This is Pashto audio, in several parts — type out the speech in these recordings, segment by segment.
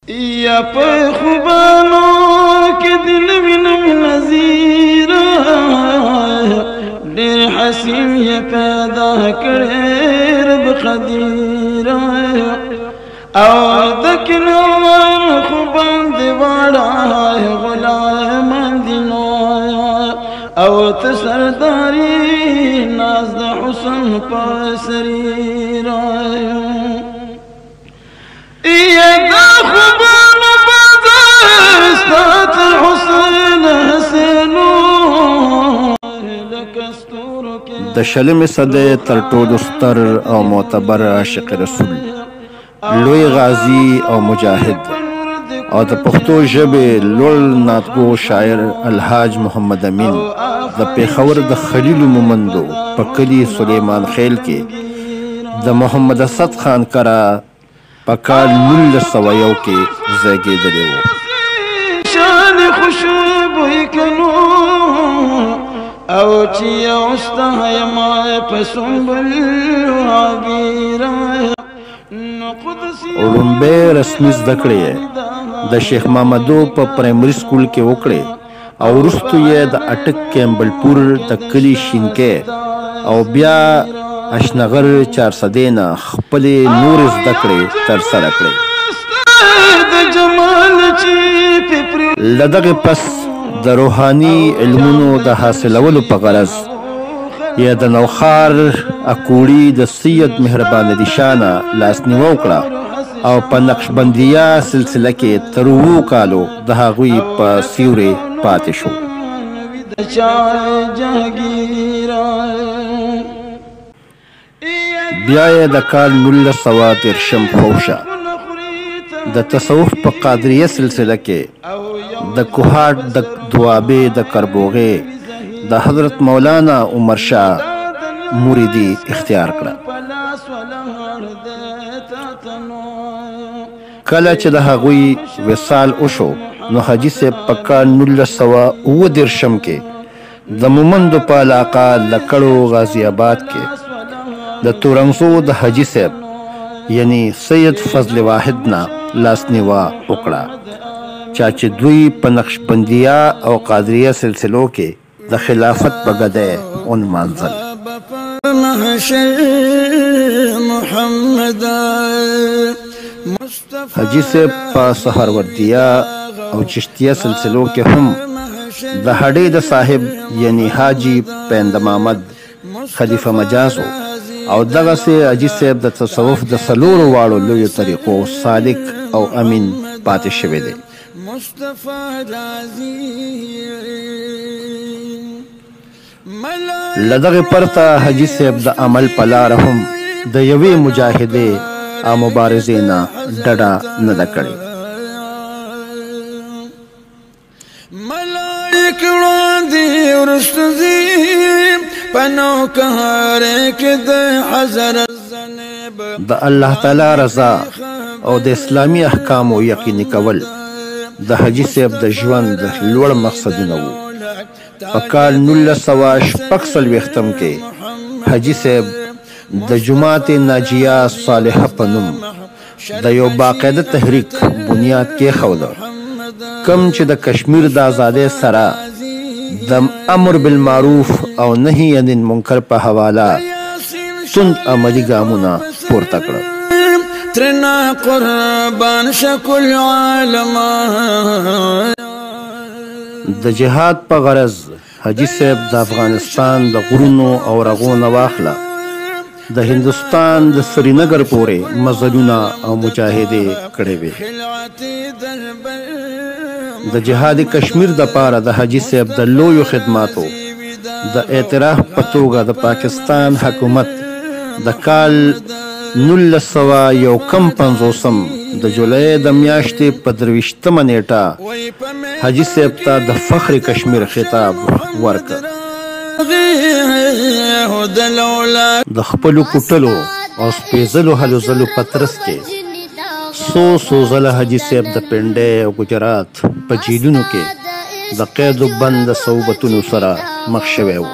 یا په خوبانو کې دل وینم نظیره ډېر حسین یې پیدا کړی رب قدیره او د کلوان خوبان دی واړه غلامان دي نو او ته سرداري ناز د حسن په سریره یا دا خوبانو بازار ستا تر حسین حسینو د شلمې صدۍ تر ټولو ستر او معتبر عاشق رسول لوی غازی او مجاهد او د پښتو ژبې لوړ نعتګو شاعر الحاج محمد امین د پېښور د خلیل مومندو په کلي سلیمان خیل کې د محمد اسد خان کره په کال 1901 کې زیږېدلی و. شان خوشبوی کنو او چې اوسته یما په سنبل عبیره لومبۍ رسمي زده کړې د شیخ محمدو په پرایمري سکول کې وکړې او وروستو یې د اټک کیمبلپور د کلي شینکۍ او بیا اشنغر 400 نه خپلې نورې زده کړې ترسره کړې. له دغې پس د روحاني علمونو د حاصلولو په غرض یا د نوخار اکوړي د سید مهربان علي شاه نه لاسنیوه وکړه او په نقشبندیه سلسله کې تر 7 کالو د هغوی په سیوري پاتې شو. بیا یې د کال 1913 خوشه د تصوف په قادریه سلسله کې د کوهاټ د دوابې د کربوغې د حضرت مولانا عمر شاه مریدي اختیار کړه. کله چې د هغوی وصال وشو نو حاجي صاحب په کال 1919 کې د مومندو په علاقه لکړو غازی آباد کې د تورنګزو د حاجي صاحب یعنی سید فضل واحد نه لاسنیوه وکړه چا چې دوی په نقشبندیه او قادریه سلسلو کې د خلافت په ګدۍ ونمانځل. حاجي صاحب په سهروردیه او چشتیه سلسلو کې هم د هډې د صاحب یعنی حاجی پیند محمد خلیفه مجازو او دغسې حاجي صاحب د تصوف د 4 واړو لویو طریقو سالک او امین پاتې شوی دی. له دغې پرته حاجي صاحب د عمل په لاره هم د یوې مجاهدې او مبارزې نه ډډه نه ده کړې. ملائک وړاندې وروسته ځي په نوکهارۍ کې د حضرت د الله تعالی رضا او د اسلامي احکامو یقیني کول د حاجي صاحب د ژوند لوړ مقصدونه وو. په کال 1946 کې حاجي صاحب د جماعت ناجیه صالحه په نوم د یو باقاعده تحریک بنیاد کېښوده کوم چې د کشمیر د ازادۍ سره د امر بالمعروف او نهي عن المنکر په حواله تند عملي ګامونه پورته کړل. ترنا قربان شکل عالمان د جهاد په غرض حاجي صاحب د افغانستان د غرونو او رغو نه واخله د هندوستان د سرینګر پورې مزلونه او مجاهدې کړې وې. د جهاد کشمیر د پاره د حاجي صاحب د لویو خدماتو د اعتراف په توګه د پاکستان حکومت د کال 1951 د جولای د میاشتې په 23 نیټه حاجي صاحب ته د فخر کشمیر خطاب ورکړ. د خپلو کوټلو او سپېڅلو هلو ځلو په ترڅ کې څو ځله حاجي صاحب د پنډۍ او ګجرات په جیلونو کې د قید و بند صعوبتونو سره مخ شوی و.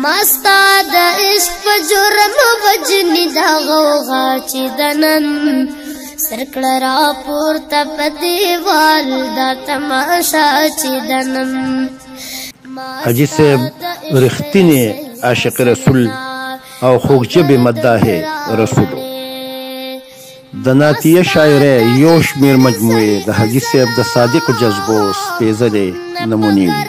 مستا د عشق په جرم وجنی دا غوغا چې د نن سرکړه را پورته په دیوال دا تماشا چې دنن حاجی صاحب رښتینی عاشق رسول او خوږ ژبې مداح رسول د نعتیه شاعرۍ یو شمېر مجموعې د حاجي صاحب د صادقو جذبو سپېڅلې نمونې دي.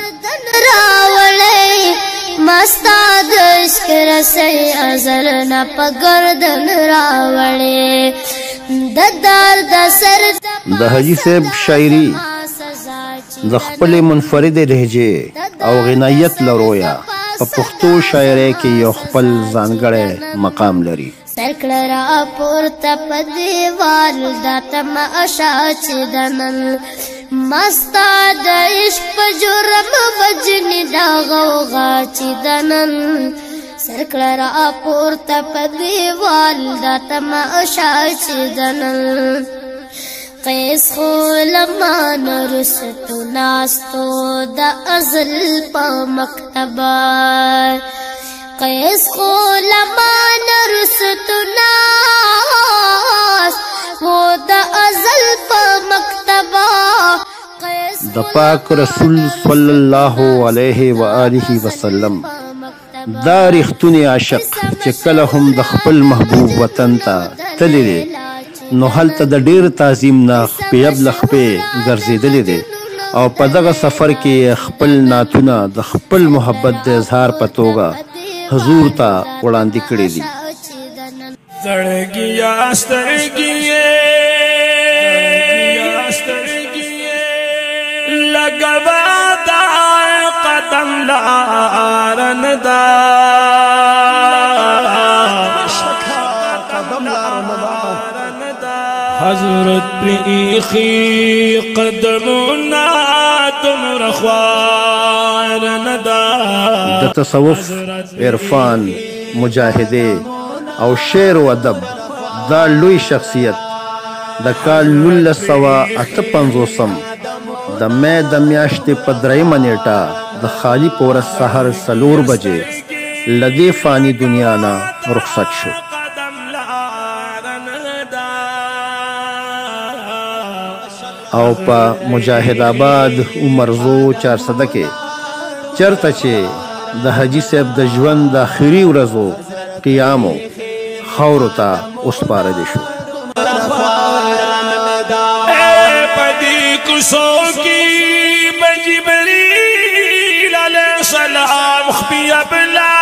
مستا د عشق رسۍ ازل نه په ګردن راوړې د درد سر د حاجي صاحب شاعري د خپلې منفردې لهجې او غنایت له رویه په پښتو شاعرۍ کې یو خپل ځانګړی مقام لري. سرکړه را پورته په دیوال دا تماشا چې دنن مستا د عشق په جرم وجنې دا غوغا چې دنن سرکړه را پورته په دیوال دا تماشا چې دنن قیس خو لمان رستو ناستو دا ازل په مکتبه قیس خو لمان رستو ناست و دا ازل په مکتبه د پاک رسول صلی الله علیه و آله وسلم دا رښتونی عاشق چې کله هم د خپل محبوب وطن ته تللی دی نو هلته د ډېر تعظیم نه خپې ابله خپې ګرځېدلی دی او په دغه سفر کې خپل نعتونه د خپل محبت د اظهار په توګه حضور ته وړاندې کړي دي. زړګیا سترګې لګوا دا قدم لار نه دا حضرت پریخی قدمنا تمر خوار نه دا د تصوف عرفان مجاهده او شعر و ادب دا لوی شخصیت د کال 1958 د مې د میاشتې په 3 نیټه د خالی پورس سحر 4 بجې لدې فانی دنیا نه رخصت شو. او په مجاهد آباد عمرزو 400 کې چرته چې د حاجي صاحب د ژوند د آخري ورځو قیامو خاورو ته وسپارل شو. سوکی بجبریل علیہ السلام خبی ابلا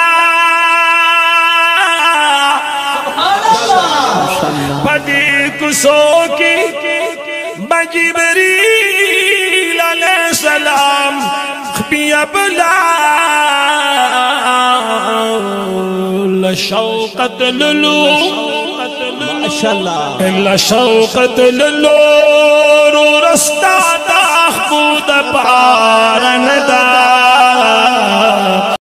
پدی کسوکی بجبریل علیہ السلام خبی ابلا لشوقت للو إلا شوقت للور رستا تخبود بارن دا